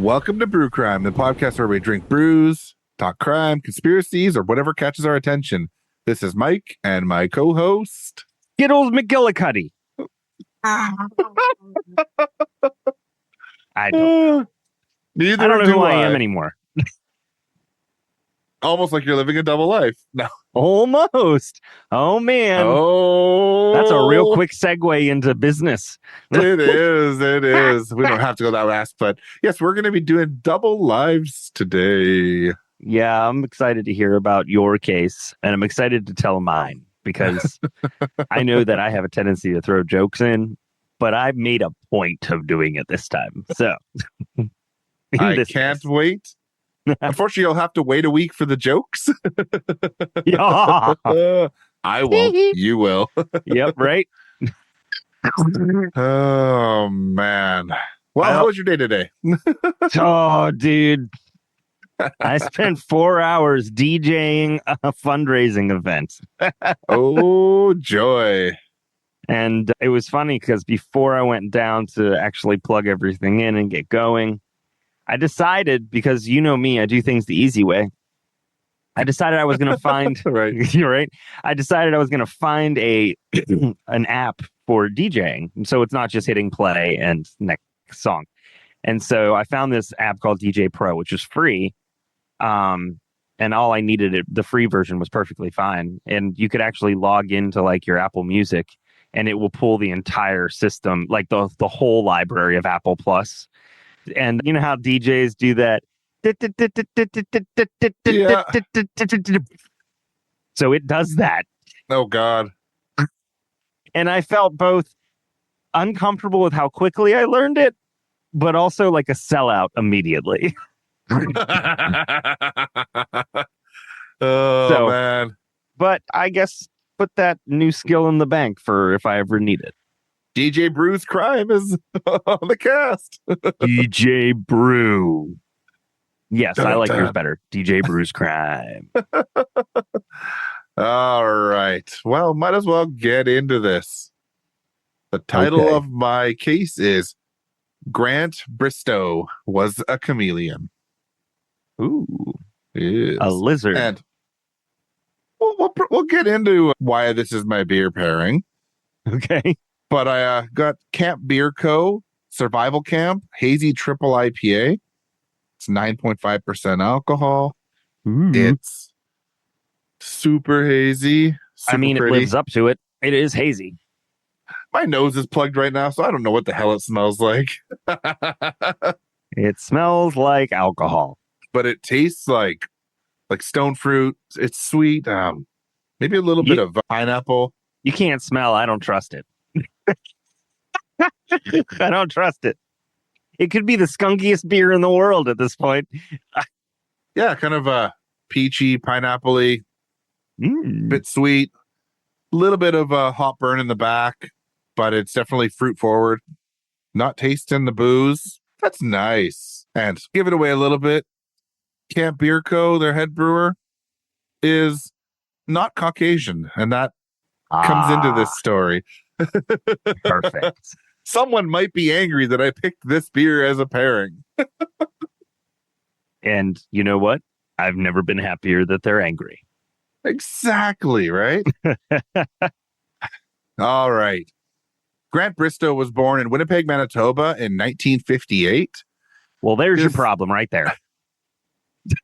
Welcome to Brew Crime, the podcast where we drink brews, talk crime, conspiracies, or whatever catches our attention. This is Mike and my co-host, Skittles McGillicuddy. I don't know who I am anymore. Almost like you're living a double life. No. Almost. Oh, man. Oh. That's a real quick segue into business. It is. It is. We don't have to go that fast, but yes, we're going to be doing double lives today. Yeah, I'm excited to hear about your case, and I'm excited to tell mine because I know that I have a tendency to throw jokes in, but I've made a point of doing it this time. So I can't wait. Unfortunately, you'll have to wait a week for the jokes. Yeah. I won't. You will. Yep, right? Oh, man. Well, how was your day today? Oh, dude. I spent 4 hours DJing a fundraising event. Oh, joy. And it was funny because before I went down to actually plug everything in and get going, I decided, because you know me, I do things the easy way. I decided I was going to find right. You're right. I decided I was going to find an app for DJing. So it's not just hitting play and next song. And so I found this app called DJ Pro, which is free. And all I needed, the free version was perfectly fine. And you could actually log into like your Apple Music and it will pull the entire system, like the whole library of Apple Plus. And you know how DJs do that? Yeah. So it does that. Oh, God. And I felt both uncomfortable with how quickly I learned it, but also like a sellout immediately. Oh, man. But I guess put that new skill in the bank for if I ever need it. DJ Brew's Crime is on the cast. DJ Brew. Yes, I like yours better. DJ Brew's Crime. All right. Well, might as well get into this. The title of my case is Grant Bristow Was a Chameleon. Ooh. Yes. A lizard. And we'll get into why this is my beer pairing. Okay. But I got Camp Beer Co. Survival Camp Hazy Triple IPA. It's 9.5% alcohol. Ooh. It's super hazy. Super pretty. It lives up to it. It is hazy. My nose is plugged right now, so I don't know what the hell it smells like. It smells like alcohol. But it tastes like stone fruit. It's sweet. Maybe a little bit of pineapple. You can't smell. I don't trust it. I don't trust it. It could be the skunkiest beer in the world at this point. Yeah, kind of a peachy, pineapple-y, bit sweet, a little bit of a hop burn in the back, but it's definitely fruit forward. Not tasting the booze. That's nice. And give it away a little bit. Camp Beer Co., their head brewer, is not Caucasian, and that comes into this story. Perfect. Someone might be angry that I picked this beer as a pairing. And you know what? I've never been happier that they're angry. Exactly, right? All right. Grant Bristow was born in Winnipeg, Manitoba in 1958. Well, there's your problem right there.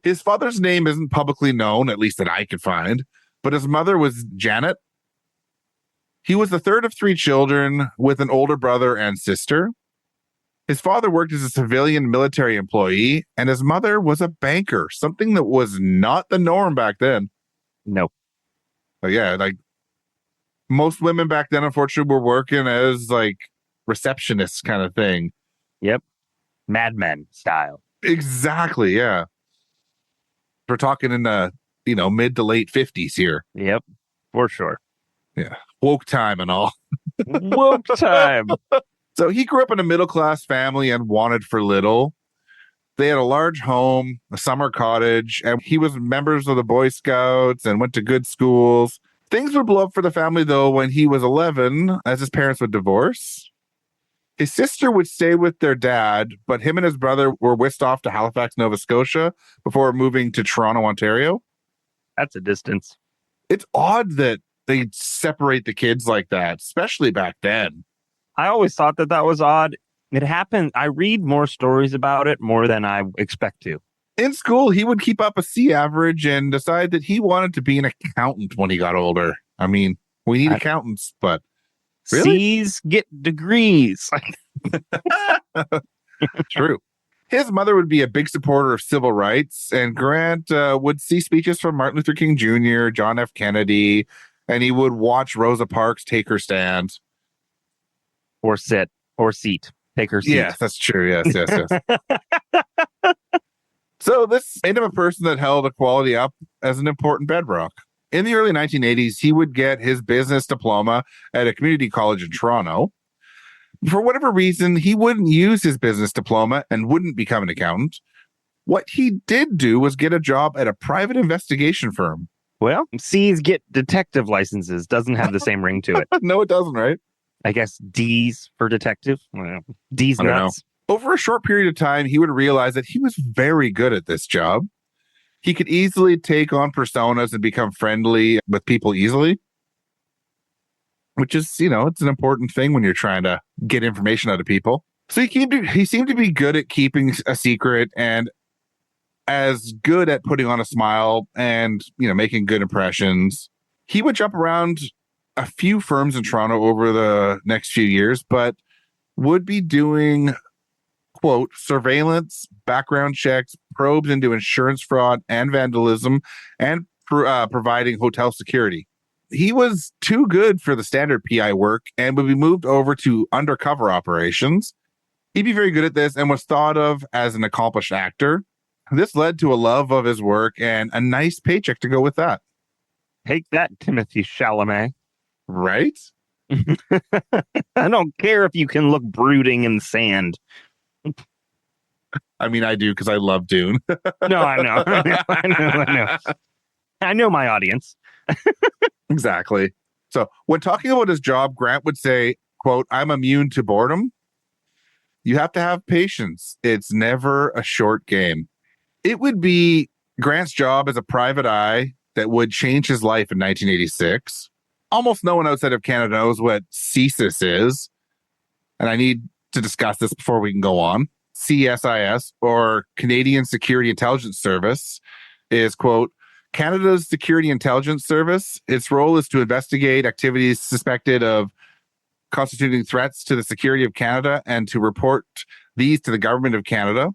His father's name isn't publicly known, at least that I could find, but his mother was Janet. He was the third of 3 children with an older brother and sister. His father worked as a civilian military employee, and his mother was a banker, something that was not the norm back then. No. But yeah, like most women back then, unfortunately, were working as like receptionists kind of thing. Yep. Mad Men style. Exactly, yeah. We're talking in the, mid to late 50s here. Yep, for sure. Yeah. Woke time and all. Woke time. So he grew up in a middle-class family and wanted for little. They had a large home, a summer cottage, and he was members of the Boy Scouts and went to good schools. Things would blow up for the family, though, when he was 11, as his parents would divorce. His sister would stay with their dad, but him and his brother were whisked off to Halifax, Nova Scotia before moving to Toronto, Ontario. That's a distance. It's odd that they separate the kids like that, especially back then. I always thought that was odd. It happened. I read more stories about it more than I expect to. In school, he would keep up a C average and decide that he wanted to be an accountant when he got older. I mean, we need accountants, but really? C's get degrees. True. His mother would be a big supporter of civil rights, and Grant would see speeches from Martin Luther King Jr., John F. Kennedy, and he would watch Rosa Parks take her stand. Or sit. Or seat. Take her seat. Yes, that's true. Yes. So this made him a person that held equality up as an important bedrock. In the early 1980s, he would get his business diploma at a community college in Toronto. For whatever reason, he wouldn't use his business diploma and wouldn't become an accountant. What he did do was get a job at a private investigation firm. Well, C's get detective licenses. Doesn't have the same ring to it. No, it doesn't, right? I guess D's for detective. Well, D's nuts. Over a short period of time, he would realize that he was very good at this job. He could easily take on personas and become friendly with people easily, which is, it's an important thing when you're trying to get information out of people. So he seemed to be good at keeping a secret and as good at putting on a smile and, making good impressions. He would jump around a few firms in Toronto over the next few years, but would be doing, quote, surveillance, background checks, probes into insurance fraud and vandalism, and providing hotel security. He was too good for the standard PI work and would be moved over to undercover operations. He'd be very good at this and was thought of as an accomplished actor. This led to a love of his work and a nice paycheck to go with that. Take that, Timothy Chalamet. Right? I don't care if you can look brooding in the sand. I mean, I do because I love Dune. No, I know. I know. I know my audience. Exactly. So when talking about his job, Grant would say, quote, "I'm immune to boredom. You have to have patience. It's never a short game." It would be Grant's job as a private eye that would change his life in 1986. Almost no one outside of Canada knows what CSIS is. And I need to discuss this before we can go on. CSIS, or Canadian Security Intelligence Service, is, quote, Canada's Security Intelligence Service. Its role is to investigate activities suspected of constituting threats to the security of Canada and to report these to the government of Canada.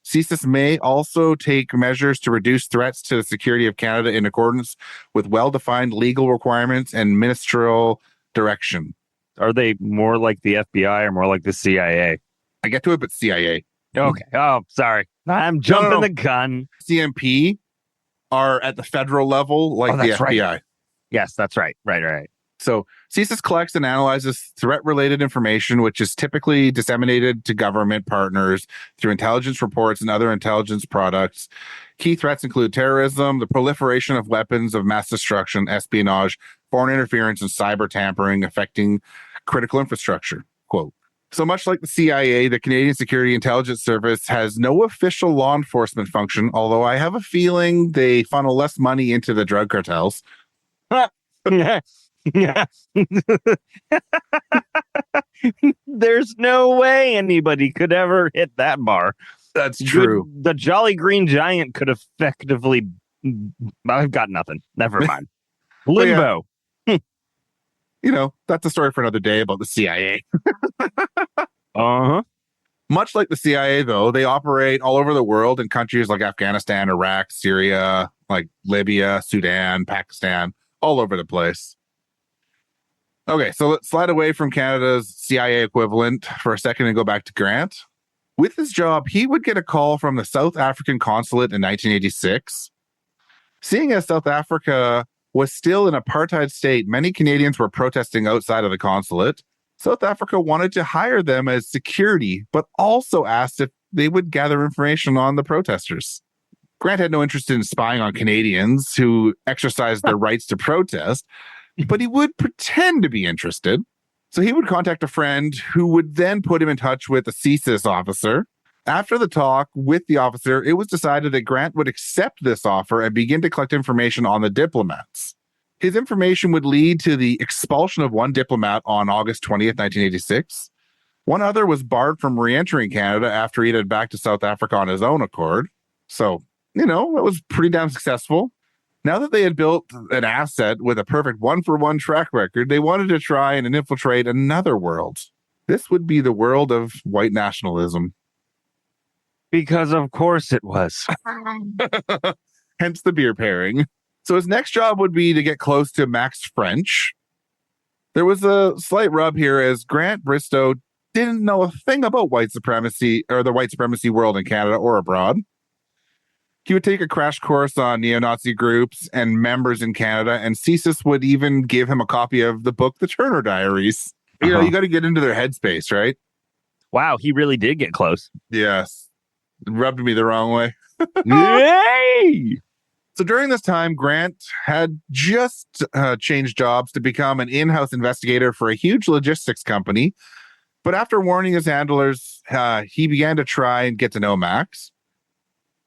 CSIS may also take measures to reduce threats to the security of Canada in accordance with well-defined legal requirements and ministerial direction. Are they more like the FBI or more like the CIA? I get to it, but CIA. Okay. Oh, sorry. I'm jumping the gun. CMP are at the federal level, like the FBI. Right. Yes, that's right. Right. So CSIS collects and analyzes threat-related information, which is typically disseminated to government partners through intelligence reports and other intelligence products. Key threats include terrorism, the proliferation of weapons of mass destruction, espionage, foreign interference, and cyber tampering affecting critical infrastructure. Quote. So much like the CIA, the Canadian Security Intelligence Service has no official law enforcement function, although I have a feeling they funnel less money into the drug cartels. Yeah. There's no way anybody could ever hit that bar. That's true. The Jolly Green Giant could effectively... I've got nothing. Never mind. Limbo. That's a story for another day about the CIA. Uh-huh. Much like the CIA, though, they operate all over the world in countries like Afghanistan, Iraq, Syria, like Libya, Sudan, Pakistan, all over the place. Okay, so let's slide away from Canada's CIA equivalent for a second and go back to Grant. With his job, he would get a call from the South African consulate in 1986. Seeing as South Africa was still an apartheid state, many Canadians were protesting outside of the consulate. South Africa wanted to hire them as security, but also asked if they would gather information on the protesters. Grant had no interest in spying on Canadians who exercised their rights to protest, but he would pretend to be interested. So he would contact a friend who would then put him in touch with a CSIS officer. After the talk with the officer, it was decided that Grant would accept this offer and begin to collect information on the diplomats. His information would lead to the expulsion of one diplomat on August 20th, 1986. One other was barred from re-entering Canada after he headed back to South Africa on his own accord. So, that was pretty damn successful. Now that they had built an asset with a perfect one-for-one track record, they wanted to try and infiltrate another world. This would be the world of white nationalism. Because of course it was. Hence the beer pairing. So his next job would be to get close to Max French. There was a slight rub here as Grant Bristow didn't know a thing about white supremacy or the white supremacy world in Canada or abroad. He would take a crash course on neo-Nazi groups and members in Canada, and CSIS would even give him a copy of the book, The Turner Diaries. You got to get into their headspace, right? Wow, he really did get close. Yes. It rubbed me the wrong way. Yay! So during this time, Grant had just changed jobs to become an in-house investigator for a huge logistics company. But after warning his handlers, he began to try and get to know Max.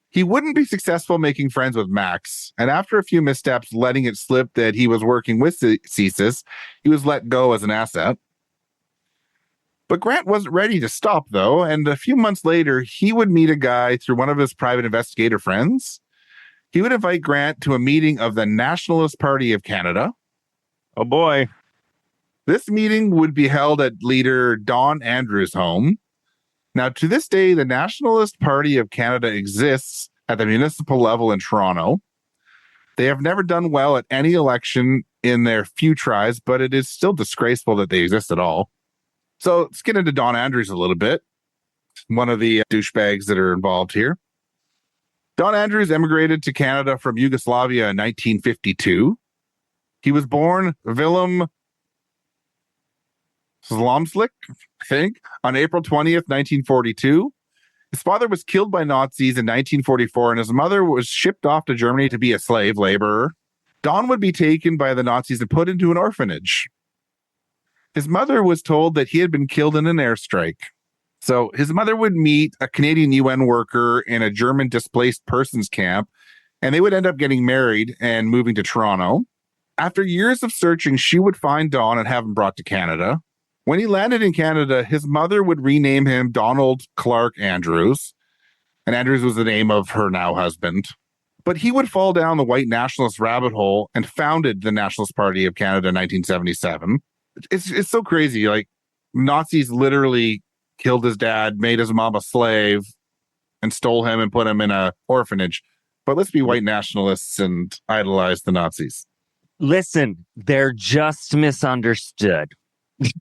He wouldn't be successful making friends with Max, and after a few missteps letting it slip that he was working with CSIS, he was let go as an asset. But Grant wasn't ready to stop, though, and a few months later, he would meet a guy through one of his private investigator friends. He would invite Grant to a meeting of the Nationalist Party of Canada. Oh, boy. This meeting would be held at leader Don Andrews' home. Now, to this day, the Nationalist Party of Canada exists at the municipal level in Toronto. They have never done well at any election in their few tries, but it is still disgraceful that they exist at all. So let's get into Don Andrews a little bit, one of the douchebags that are involved here. Don Andrews emigrated to Canada from Yugoslavia in 1952. He was born Willem Slomslik, I think, on April 20th, 1942. His father was killed by Nazis in 1944, and his mother was shipped off to Germany to be a slave laborer. Don would be taken by the Nazis and put into an orphanage. His mother was told that he had been killed in an airstrike. So his mother would meet a Canadian UN worker in a German displaced persons camp, and they would end up getting married and moving to Toronto. After years of searching, she would find Don and have him brought to Canada. When he landed in Canada, his mother would rename him Donald Clark Andrews, and Andrews was the name of her now husband. But he would fall down the white nationalist rabbit hole and founded the Nationalist Party of Canada in 1977. It's so crazy. Like, Nazis literally killed his dad, made his mom a slave, and stole him and put him in an orphanage. But let's be white nationalists and idolize the Nazis. Listen, they're just misunderstood.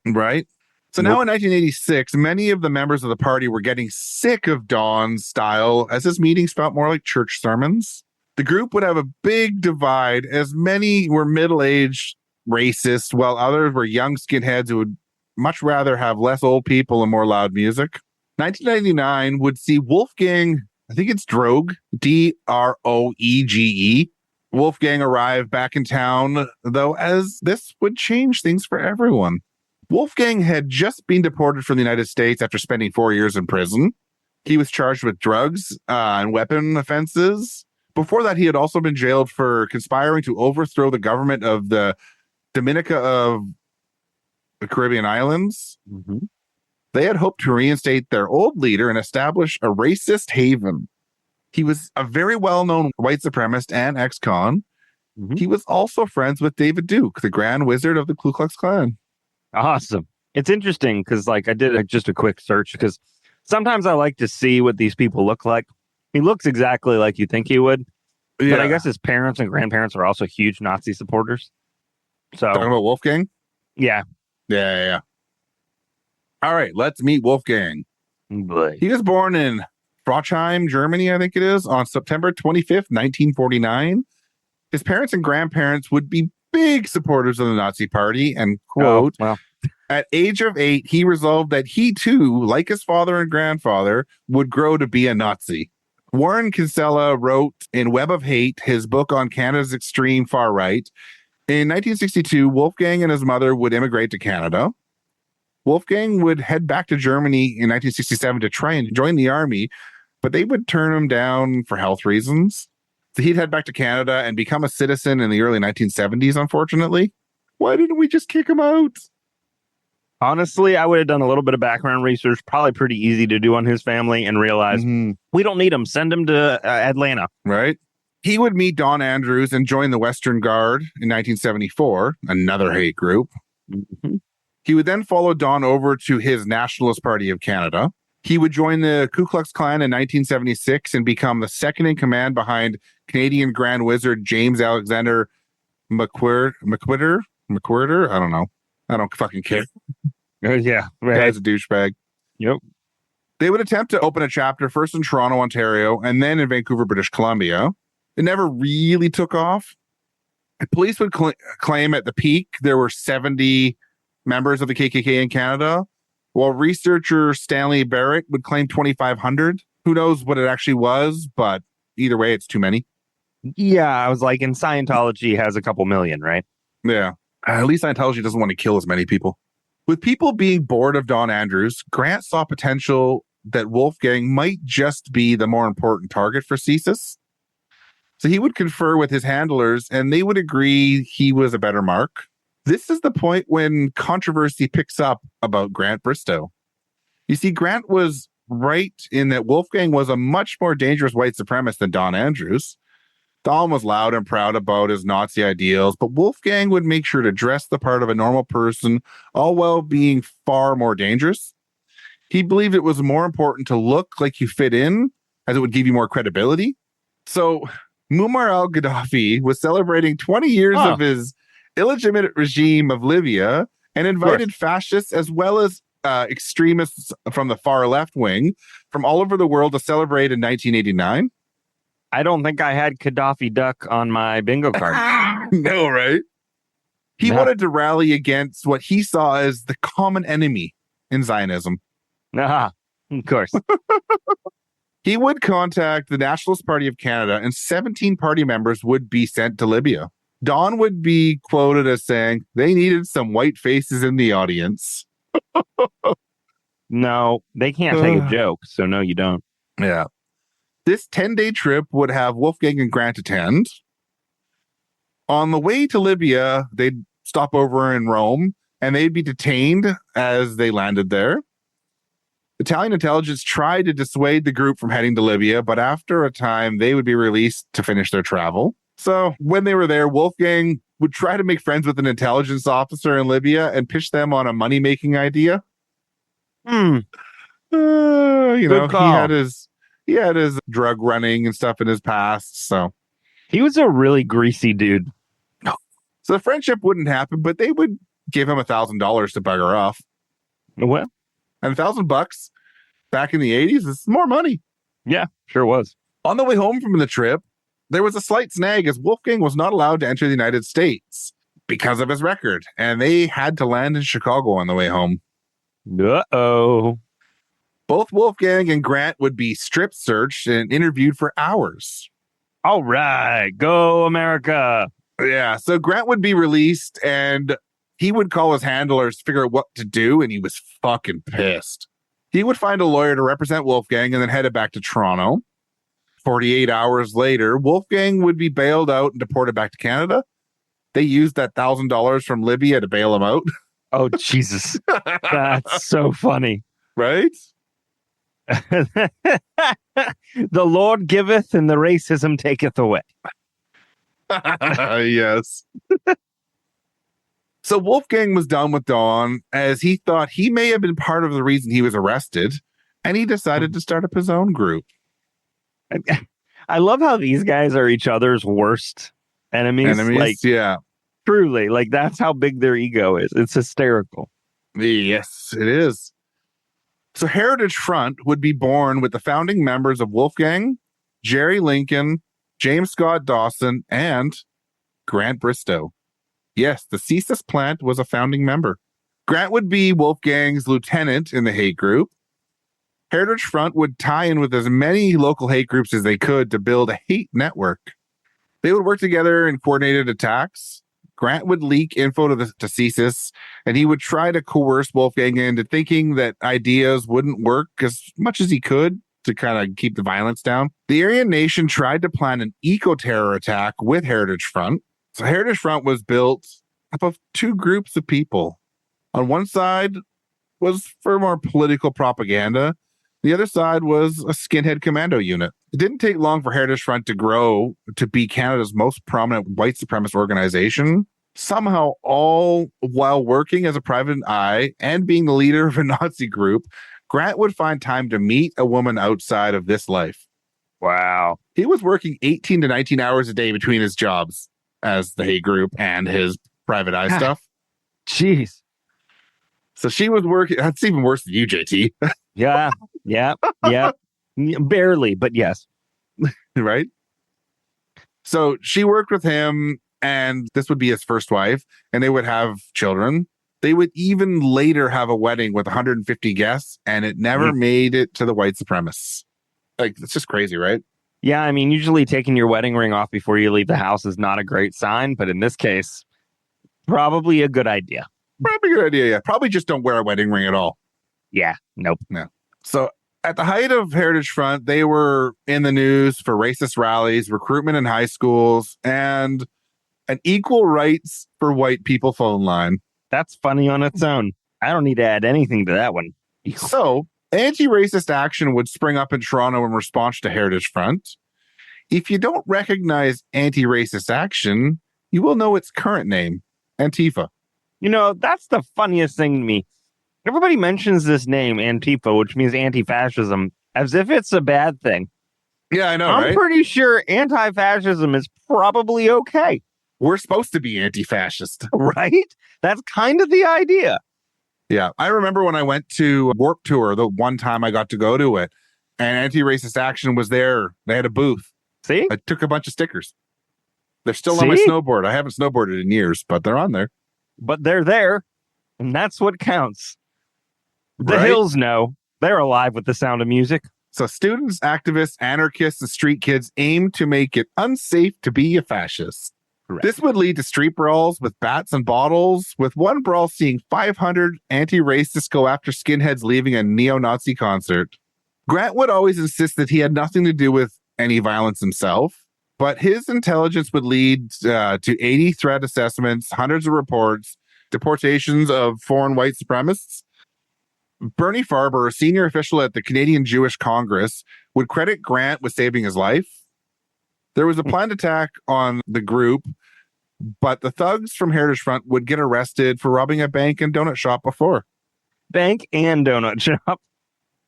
Right? So now in 1986, many of the members of the party were getting sick of Don's style as his meetings felt more like church sermons. The group would have a big divide as many were middle-aged racists while others were young skinheads who would much rather have less old people and more loud music. 1999 would see Wolfgang, I think it's Droege, Droege. Wolfgang arrive back in town, though, as this would change things for everyone. Wolfgang had just been deported from the United States after spending 4 years in prison. He was charged with drugs and weapon offenses. Before that, he had also been jailed for conspiring to overthrow the government of the Dominica of the Caribbean Islands. Mm-hmm. They had hoped to reinstate their old leader and establish a racist haven. He was a very well-known white supremacist and ex-con. Mm-hmm. He was also friends with David Duke, the Grand Wizard of the Ku Klux Klan. Awesome. It's interesting because, I did just a quick search because sometimes I like to see what these people look like. He looks exactly like you think he would. Yeah. But I guess his parents and grandparents are also huge Nazi supporters. So talking about Wolfgang? Yeah. Yeah. All right, let's meet Wolfgang. Boy. He was born in Frochheim, Germany, I think it is, on September 25th, 1949. His parents and grandparents would be big supporters of the Nazi Party, and quote, at age of 8, he resolved that he too, like his father and grandfather, would grow to be a Nazi. Warren Kinsella wrote in Web of Hate, his book on Canada's extreme far right. In 1962, Wolfgang and his mother would immigrate to Canada. Wolfgang would head back to Germany in 1967 to try and join the army, but they would turn him down for health reasons. So he'd head back to Canada and become a citizen in the early 1970s, unfortunately. Why didn't we just kick him out? Honestly, I would have done a little bit of background research, probably pretty easy to do on his family, and realize we don't need him. Send him to Atlanta. Right. He would meet Don Andrews and join the Western Guard in 1974, another hate group. Mm-hmm. He would then follow Don over to his Nationalist Party of Canada. He would join the Ku Klux Klan in 1976 and become the second in command behind Canadian Grand Wizard James Alexander McQuirter? I don't know. I don't fucking care. Yeah, right. Guy's a douchebag. Yep. They would attempt to open a chapter first in Toronto, Ontario, and then in Vancouver, British Columbia. It never really took off. Police would claim at the peak there were 70 members of the KKK in Canada, while researcher Stanley Barrett would claim 2,500. Who knows what it actually was, but either way, it's too many. Yeah, I was like, in Scientology has a couple million, right? Yeah. At least Scientology doesn't want to kill as many people. With people being bored of Don Andrews, Grant saw potential that Wolfgang might just be the more important target for CSIS. So he would confer with his handlers, and they would agree he was a better mark. This is the point when controversy picks up about Grant Bristow. You see, Grant was right in that Wolfgang was a much more dangerous white supremacist than Don Andrews. Don was loud and proud about his Nazi ideals, but Wolfgang would make sure to dress the part of a normal person, all while being far more dangerous. He believed it was more important to look like you fit in, as it would give you more credibility. So Muammar al-Gaddafi was celebrating 20 years of his illegitimate regime of Libya and invited fascists as well as extremists from the far left wing from all over the world to celebrate in 1989. I don't think I had Gaddafi duck on my bingo card. No, right? He wanted to rally against what he saw as the common enemy in Zionism. Of course. He would contact the Nationalist Party of Canada, and 17 party members would be sent to Libya. Don would be quoted as saying, they needed some white faces in the audience. No, they can't take a joke, so no, you don't. Yeah. This 10-day trip would have Wolfgang and Grant attend. On the way to Libya, they'd stop over in Rome, and they'd be detained as they landed there. Italian intelligence tried to dissuade the group from heading to Libya, but after a time, they would be released to finish their travel. So when they were there, Wolfgang would try to make friends with an intelligence officer in Libya and pitch them on a money-making idea. He had his drug running and stuff in his past, so he was a really greasy dude. So the friendship wouldn't happen, but they would give him $1,000 to bugger off. Well, and $1,000 back in the 80s is more money. Yeah, sure was. On the way home from the trip, there was a slight snag as Wolfgang was not allowed to enter the United States because of his record, and they had to land in Chicago on the way home. Uh-oh. Both Wolfgang and Grant would be strip searched and interviewed for hours. All right, go America. Yeah, so Grant would be released, and he would call his handlers to figure out what to do, and he was fucking pissed. He would find a lawyer to represent Wolfgang and then headed back to Toronto. 48 hours later, Wolfgang would be bailed out and deported back to Canada. They used that $1,000 from Libya to bail him out. Oh, Jesus. That's so funny. Right? The Lord giveth and the racism taketh away. Yes. So Wolfgang was done with Don as he thought he may have been part of the reason he was arrested, and he decided to start up his own group. I love how these guys are each other's worst enemies. Like, yeah. Truly, like that's how big their ego is. It's hysterical. Yes, it is. So Heritage Front would be born with the founding members of Wolfgang, Jerry Lincoln, James Scott Dawson, and Grant Bristow. Yes, the CSIS plant was a founding member. Grant would be Wolfgang's lieutenant in the hate group. Heritage Front would tie in with as many local hate groups as they could to build a hate network. They would work together in coordinated attacks. Grant would leak info to CSIS, and he would try to coerce Wolfgang into thinking that ideas wouldn't work as much as he could to kind of keep the violence down. The Aryan Nation tried to plan an eco-terror attack with Heritage Front. So Heritage Front was built up of two groups of people. On one side was for more political propaganda. The other side was a skinhead commando unit. It didn't take long for Heritage Front to grow to be Canada's most prominent white supremacist organization, somehow all while working as a private eye and being the leader of a Nazi group. Grant would find time to meet a woman outside of this life. Wow. He was working 18 to 19 hours a day between his jobs as the Hay Group and his private eye stuff. Jeez. So she was working. That's even worse than you, JT. Yeah. Barely, but yes. Right? So she worked with him, and this would be his first wife, and they would have children. They would even later have a wedding with 150 guests, and it never made it to the white supremacists. Like, it's just crazy, right? Yeah, I mean, usually taking your wedding ring off before you leave the house is not a great sign, but in this case, probably a good idea. Probably a good idea, yeah. Probably just don't wear a wedding ring at all. Yeah, nope. No. So at the height of Heritage Front, they were in the news for racist rallies, recruitment in high schools, and an equal rights for white people phone line. That's funny on its own. I don't need to add anything to that one. So anti-racist action would spring up in Toronto in response to Heritage Front. If you don't recognize anti-racist action, you will know its current name, Antifa. You know, that's the funniest thing to me. Everybody mentions this name, Antifa, which means anti-fascism, as if it's a bad thing. Yeah, I know, I'm right? pretty sure anti-fascism is probably okay. We're supposed to be anti-fascist. Right? That's kind of the idea. Yeah. I remember when I went to Warped Tour, the one time I got to go to it, and Anti-Racist Action was there. They had a booth. See? I took a bunch of stickers. They're still on my snowboard. I haven't snowboarded in years, but they're on there. But they're there, and that's what counts. The Right? Hills know. They're alive with the sound of music. So students, activists, anarchists, and street kids aim to make it unsafe to be a fascist. Correct. This would lead to street brawls with bats and bottles, with one brawl seeing 500 anti-racists go after skinheads leaving a neo-Nazi concert. Grant would always insist that he had nothing to do with any violence himself, but his intelligence would lead to 80 threat assessments, hundreds of reports, deportations of foreign white supremacists. Bernie Farber, a senior official at the Canadian Jewish Congress, would credit Grant with saving his life. There was a planned attack on the group, but the thugs from Heritage Front would get arrested for robbing a bank and donut shop before. Bank and donut shop.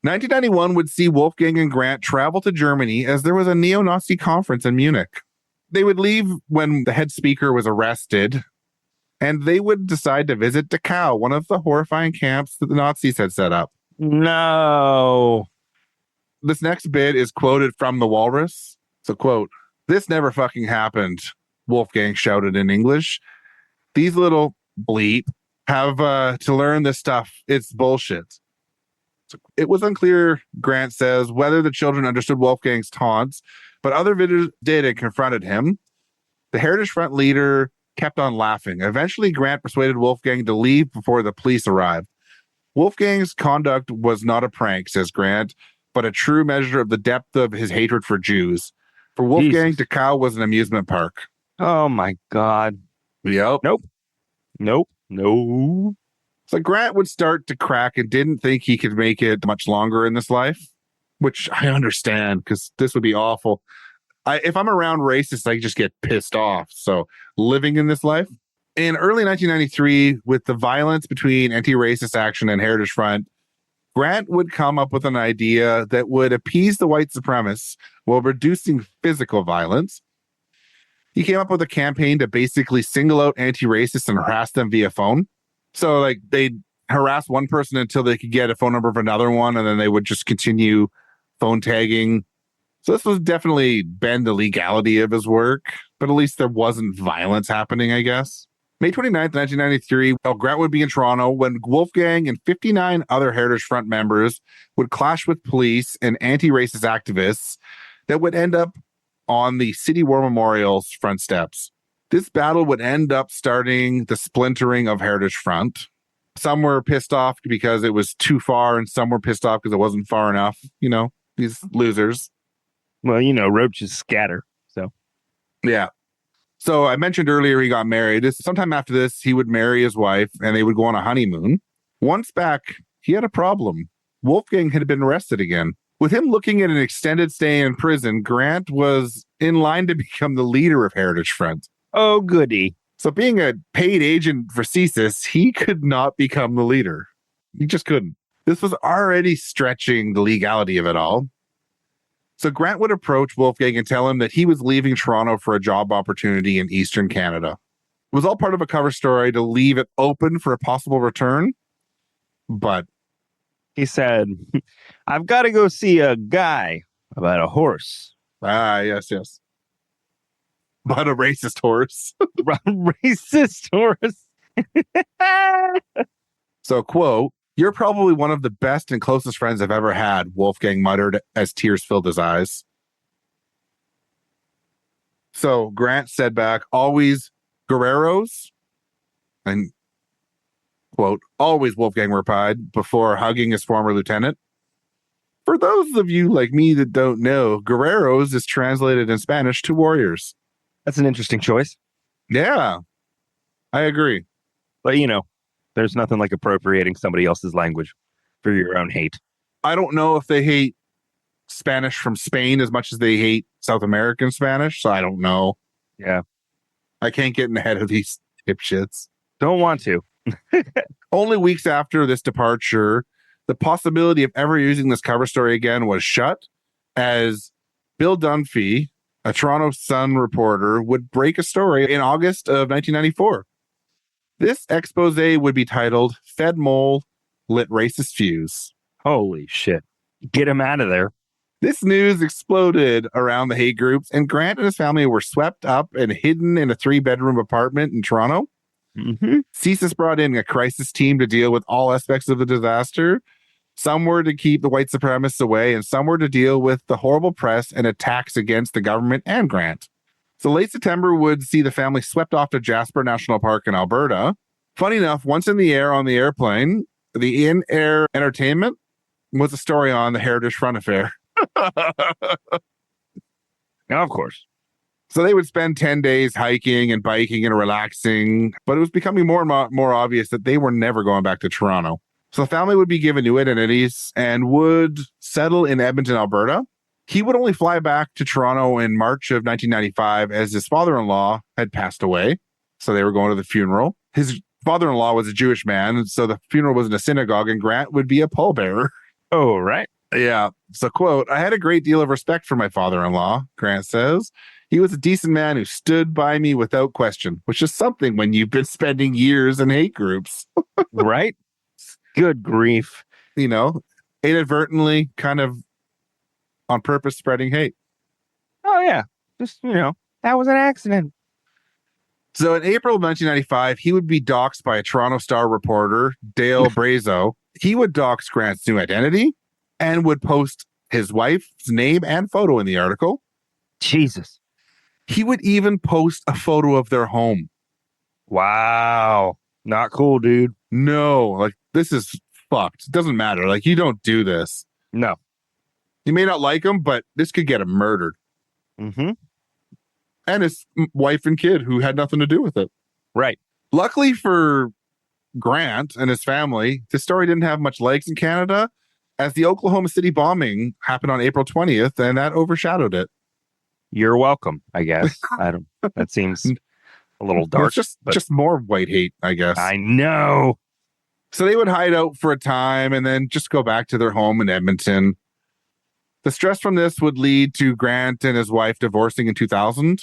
1991 would see Wolfgang and Grant travel to Germany as there was a neo-Nazi conference in Munich. They would leave when the head speaker was arrested, and they would decide to visit Dachau, one of the horrifying camps that the Nazis had set up. No. This next bit is quoted from The Walrus. So, quote, "This never fucking happened," Wolfgang shouted in English. "These little bleep have to learn this stuff. It's bullshit." So it was unclear, Grant says, whether the children understood Wolfgang's taunts, but other visitors did and confronted him. The Heritage Front leader kept on laughing. Eventually, Grant persuaded Wolfgang to leave before the police arrived. Wolfgang's conduct was not a prank, says Grant, but a true measure of the depth of his hatred for Jews. For Wolfgang, Dachau was an amusement park. Oh, my God. Yep. Nope. No. So Grant would start to crack and didn't think he could make it much longer in this life, which I understand because this would be awful. If I'm around racists, I just get pissed off. So living in this life. In early 1993, with the violence between anti-racist action and Heritage Front, Grant would come up with an idea that would appease the white supremacists while reducing physical violence. He came up with a campaign to basically single out anti-racists and harass them via phone. So like they'd harass one person until they could get a phone number of another one, and then they would just continue phone tagging. So this was definitely bend the legality of his work, but at least there wasn't violence happening, I guess. May 29th, 1993, Grant would be in Toronto when Wolfgang and 59 other Heritage Front members would clash with police and anti-racist activists that would end up on the City War Memorial's front steps. This battle would end up starting the splintering of Heritage Front. Some were pissed off because it was too far, and some were pissed off because it wasn't far enough. These losers. Well, roaches scatter. So, Yeah. So I mentioned earlier he got married. Sometime after this, he would marry his wife and they would go on a honeymoon. Once back, he had a problem. Wolfgang had been arrested again. With him looking at an extended stay in prison, Grant was in line to become the leader of Heritage Front. Oh, goody. So being a paid agent for CSIS, he could not become the leader. He just couldn't. This was already stretching the legality of it all. So Grant would approach Wolfgang and tell him that he was leaving Toronto for a job opportunity in Eastern Canada. It was all part of a cover story to leave it open for a possible return. But he said, I've got to go see a guy about a horse. Yes. But a racist horse. Racist horse. So, quote, "You're probably one of the best and closest friends I've ever had," Wolfgang muttered as tears filled his eyes. So Grant said back, "Always guerreros?" And, quote, "Always," Wolfgang replied before hugging his former lieutenant. For those of you like me that don't know, guerreros is translated in Spanish to warriors. That's an interesting choice. Yeah, I agree. But, there's nothing like appropriating somebody else's language for your own hate. I don't know if they hate Spanish from Spain as much as they hate South American Spanish, so I don't know. Yeah. I can't get in the head of these dipshits. Don't want to. Only weeks after this departure, the possibility of ever using this cover story again was shut, as Bill Dunphy, a Toronto Sun reporter, would break a story in August of 1994. This expose would be titled "Fed Mole Lit Racist Fuse." Holy shit. Get him out of there. This news exploded around the hate groups, and Grant and his family were swept up and hidden in a 3-bedroom apartment in Toronto. Mm-hmm. CSIS brought in a crisis team to deal with all aspects of the disaster. Some were to keep the white supremacists away, and some were to deal with the horrible press and attacks against the government and Grant. So late September would see the family swept off to Jasper National Park in Alberta. Funny enough, once in the air on the airplane, the in-air entertainment was a story on the Heritage Front affair. Now, of course. So they would spend 10 days hiking and biking and relaxing, but it was becoming more and more obvious that they were never going back to Toronto. So the family would be given new identities and would settle in Edmonton, Alberta. He would only fly back to Toronto in March of 1995 as his father-in-law had passed away. So they were going to the funeral. His father-in-law was a Jewish man, so the funeral was in a synagogue, and Grant would be a pallbearer. Oh, right. Yeah. So, quote, "I had a great deal of respect for my father-in-law," Grant says. "He was a decent man who stood by me without question," which is something when you've been spending years in hate groups. Right? Good grief. Inadvertently kind of on purpose spreading hate. Oh, yeah. Just, that was an accident. So in April of 1995, he would be doxxed by a Toronto Star reporter, Dale Bristow. He would dox Grant's new identity and would post his wife's name and photo in the article. Jesus. He would even post a photo of their home. Wow. Not cool, dude. No, this is fucked. It doesn't matter. You don't do this. No. You may not like him, but this could get him murdered. Mm-hmm. And his wife and kid who had nothing to do with it. Right. Luckily for Grant and his family, this story didn't have much legs in Canada, as the Oklahoma City bombing happened on April 20th, and that overshadowed it. You're welcome, I guess. That seems a little dark. It's just more white hate, I guess. I know. So they would hide out for a time and then just go back to their home in Edmonton. The stress from this would lead to Grant and his wife divorcing in 2000.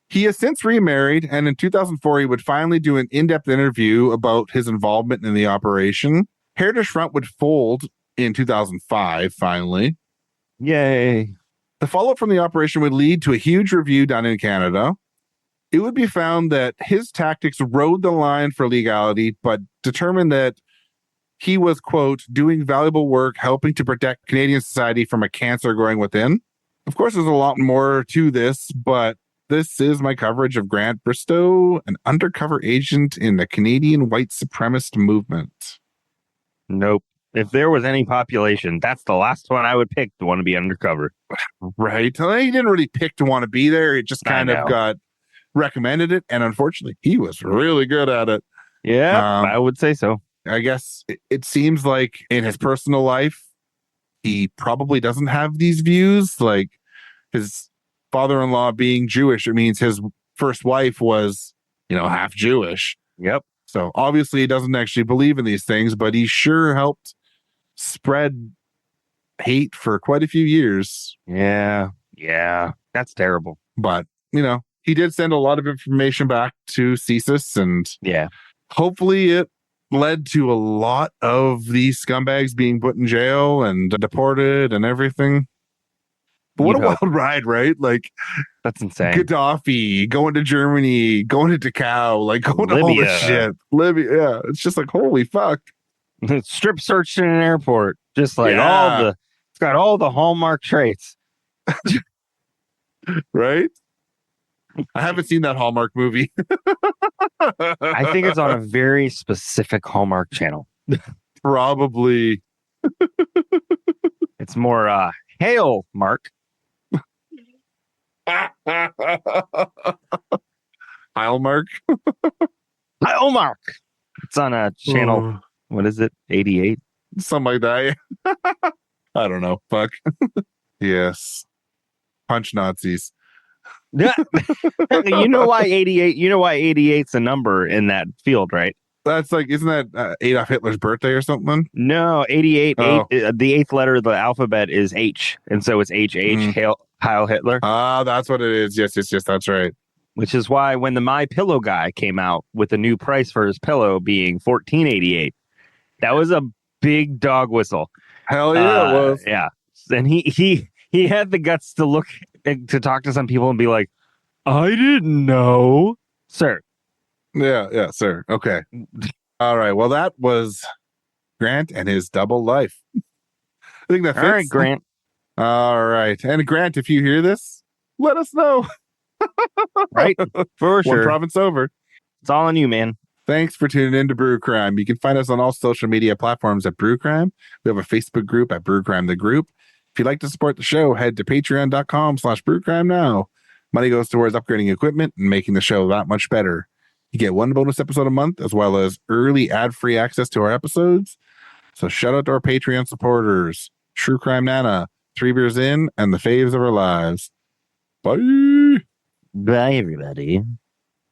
He has since remarried, and in 2004, he would finally do an in-depth interview about his involvement in the operation. Heritage Front would fold in 2005, finally. Yay. The follow-up from the operation would lead to a huge review done in Canada. It would be found that his tactics rode the line for legality, but determined that he was, quote, "doing valuable work helping to protect Canadian society from a cancer growing within." Of course, there's a lot more to this, but This is my coverage of Grant Bristow, an undercover agent in the Canadian white supremacist movement. Nope. If there was any population, that's the last one I would pick to want to be undercover. Right. He didn't really pick to want to be there. It just kind of got recommended it. And unfortunately, he was really good at it. Yeah, I would say so. I guess it seems like in his personal life, he probably doesn't have these views. Like his father-in-law being Jewish, it means his first wife was, half Jewish. Yep. So obviously he doesn't actually believe in these things, but he sure helped spread hate for quite a few years. Yeah. That's terrible. But, he did send a lot of information back to CSIS, and hopefully it led to a lot of these scumbags being put in jail and deported and everything. But what a wild ride, right? Like, that's insane. Gaddafi going to Germany, going to Dachau, like going to all this shit. Libya, yeah. It's just like, holy fuck. Strip searched in an airport. Just like it's got all the hallmark traits. Right? I haven't seen that Hallmark movie. I think it's on a very specific Hallmark channel. Probably. It's more Hail Mark. Heilmark. Heilmark. It's on a channel. What is it? 88? Something like that. I don't know. Fuck. Yes. Punch Nazis. You know why 88? You know why 88's a number in that field, right? That's like, isn't that Adolf Hitler's birthday or something? No, 88. The eighth letter of the alphabet is H, and so it's HH. Heil Hitler. That's what it is. Yes. That's right. Which is why when the My Pillow guy came out with a new price for his pillow being $14.88, that was a big dog whistle. Hell yeah, it was. Yeah, and he had the guts to talk to some people and be like, "I didn't know, sir." Yeah, sir. Okay. All right. Well, that was Grant and his double life. I think that fits. All right, Grant. All right. And Grant, if you hear this, let us know. Right? For sure. One province over. It's all on you, man. Thanks for tuning in to Brew Crime. You can find us on all social media platforms at Brew Crime. We have a Facebook group at Brew Crime the Group. If you'd like to support the show, head to patreon.com/brewcrime now. Money goes towards upgrading equipment and making the show that much better. You get one bonus episode a month, as well as early ad-free access to our episodes. So shout out to our Patreon supporters, True Crime Nana, 3 Beers In, and the faves of our lives. Bye. Bye, everybody. Bye,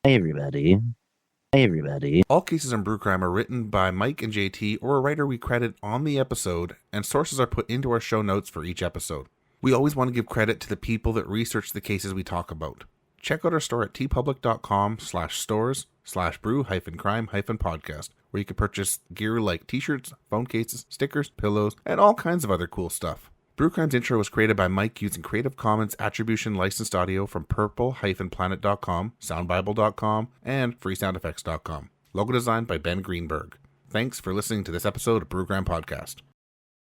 everybody. Bye, everybody. All cases on Brew Crime are written by Mike and JT or a writer we credit on the episode, and sources are put into our show notes for each episode. We always want to give credit to the people that research the cases we talk about. Check out our store at tpublic.com/stores/brew-crime-podcast, where you can purchase gear like t-shirts, phone cases, stickers, pillows, and all kinds of other cool stuff. Brew Crime's intro was created by Mike using Creative Commons Attribution licensed audio from purple-planet.com, soundbible.com, and freesoundeffects.com. Logo designed by Ben Greenberg. Thanks for listening to this episode of Brew Crime Podcast.